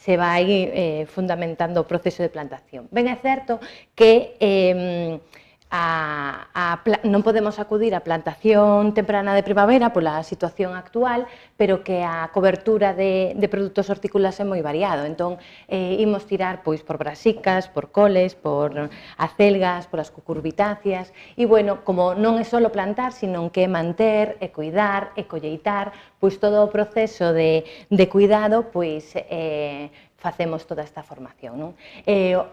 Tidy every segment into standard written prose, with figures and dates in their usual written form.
se vai fundamentando o proceso de plantación. Ben é certo que non podemos acudir á plantación temprana de primavera pola situación actual, pero que a cobertura de produtos hortícolas é moi variado. Entón, imos tirar por brasicas, por coles, por acelgas, por as cucurbitáceas, e, bueno, como non é só plantar, sino que manter, e cuidar, e colleitar, pois todo o proceso de cuidado, pois facemos toda esta formación.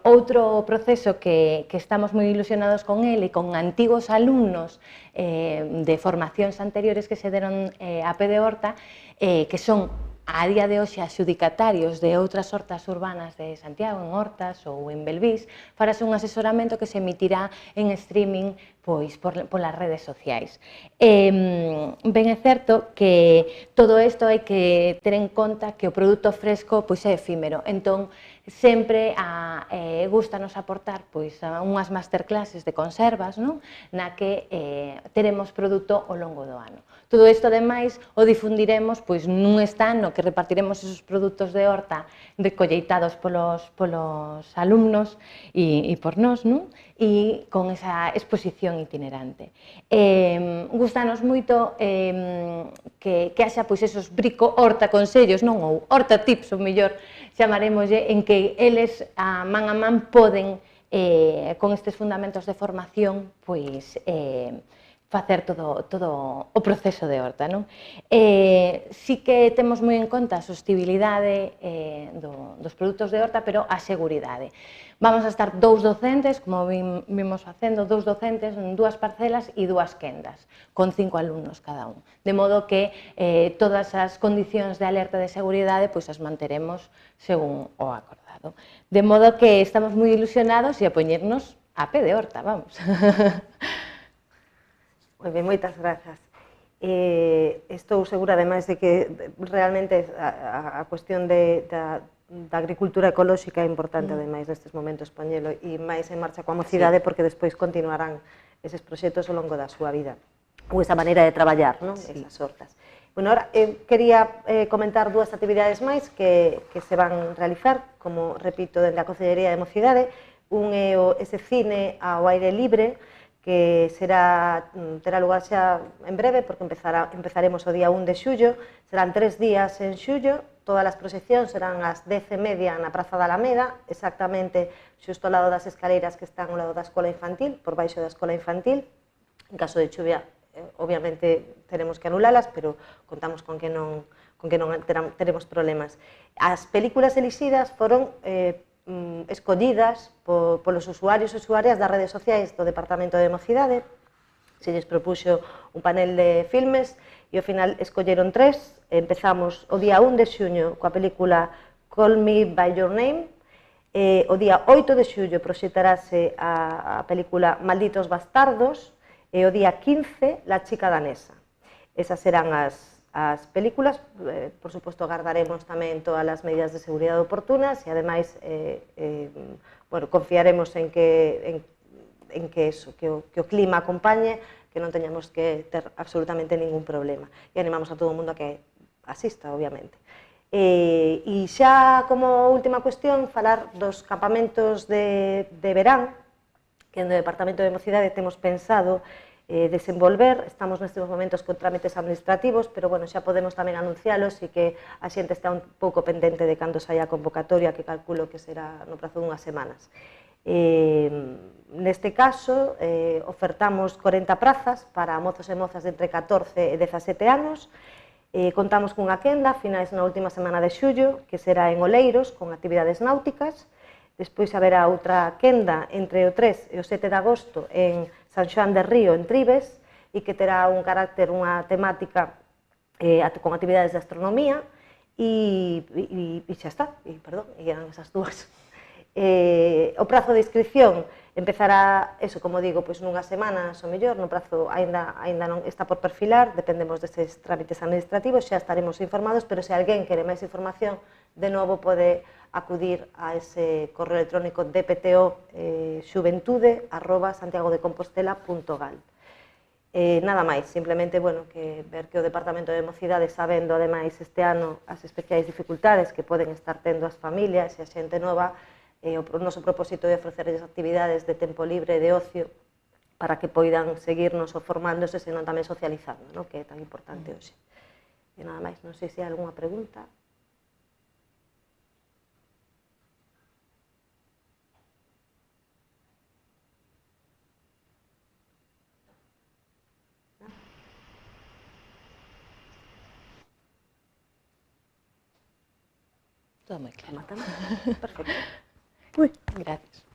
Outro proceso que estamos moi ilusionados con ele e con antigos alumnos de formacións anteriores que se deron a pé de horta, que son a día de hoxe adxudicatarios de outras hortas urbanas de Santiago, en Hortas ou en Belvís, farase un asesoramento que se emitirá en streaming polas redes sociais. Ben é certo que todo isto hai que ter en conta que o produto fresco é efímero, entón sempre gustanos aportar unhas masterclasses de conservas na que teremos produto ao longo do ano. Todo isto, ademais, o difundiremos nun stand no que repartiremos esos produtos de horta colleitados polos alumnos e por nós, e con esa exposición itinerante. Gustanos moito que haxa esos brico horta consellos, ou horta tips, ou mellor chamaremoslle, en que eles a man poden, con estes fundamentos de formación, facer todo o proceso de horta. Si que temos moi en conta a sostibilidade dos produtos de horta, pero a seguridade. Vamos a estar 2 docentes, como vimos facendo, 2 docentes en 2 parcelas e 2 quendas, con 5 alumnos cada un. De modo que todas as condicións de alerta de seguridade as manteremos según o acordado. De modo que estamos moi ilusionados e a poñernos a pé de horta, vamos. Moi ben, moitas grazas. Estou segura, ademais, de que realmente a cuestión da agricultura ecolóxica é importante, ademais, nestes momentos poñelo e máis en marcha coa mocidade, porque despois continuarán eses proxectos ao longo da súa vida, ou esa maneira de traballar, esas hortas. Bueno, ahora quería comentar 2 actividades máis que se van realizar, como repito, dende a Consellería de Mocidade. Un é ese cine ao aire libre, que terá lugar xa en breve, porque empezaremos o día 1 de xullo, serán 3 días en xullo, todas as proxeccións serán ás 10:30 na Praza da Alameda, exactamente xusto ao lado das escaleiras que están ao lado da Escola Infantil, por baixo da Escola Infantil. En caso de chuvia, obviamente, teremos que anulalas, pero contamos con que non teremos problemas. As películas elixidas foron escollidas polos usuarios e usuarias das redes sociais do Departamento de Mocidade. Se lles propuxo un panel de filmes e ao final escolleron 3. Empezamos o día 1 de xuño coa película Call Me By Your Name. O día 8 de xullo proxectarase a película Malditos Bastardos e o día 15 La Chica Danesa. Esas serán as películas. Por suposto, agardaremos tamén todas as medidas de seguridade oportunas e, ademais, confiaremos en que o clima acompañe, que non teñamos que ter absolutamente ningún problema. E animamos a todo o mundo a que asista, obviamente. E xa, como última cuestión, falar dos campamentos de verán, que no Departamento de Mocidade temos pensado desenvolver. Estamos nestes momentos con trámites administrativos, pero xa podemos tamén anuncialos e que a xente está un pouco pendente de cando saia a convocatoria, que calculo que será no prazo dunhas semanas. Neste caso, ofertamos 40 prazas para mozos e mozas de entre 14 e 17 anos. Contamos cunha quenda a finais na última semana de xullo, que será en Oleiros, con actividades náuticas. Despois haberá outra quenda entre o 3 e o 7 de agosto en San Xoán de Río, en Tribes, e que terá un carácter, unha temática con actividades de astronomía, e xa está, e eran esas 2. O prazo de inscripción empezará, como digo, nunhas semanas ou mellor, no prazo aínda non está por perfilar, dependemos deses trámites administrativos, xa estaremos informados, pero se alguén quere máis información, de novo pode acudir a ese correo electrónico dpto xuventude@santiagodecompostela.gal. Nada máis, simplemente, bueno, que ver que o Departamento de Mocidade, sabendo ademais este ano as especiais dificultades que poden estar tendo as familias e a xente nova, o noso propósito de ofrecerles actividades de tempo libre e de ocio para que poidan seguir non só formándose, senón tamén socializando, ¿no? Que é tan importante hoxe. E nada máis, non sei se hai algunha pregunta. Todo moi claro. Perfecto. Gracias.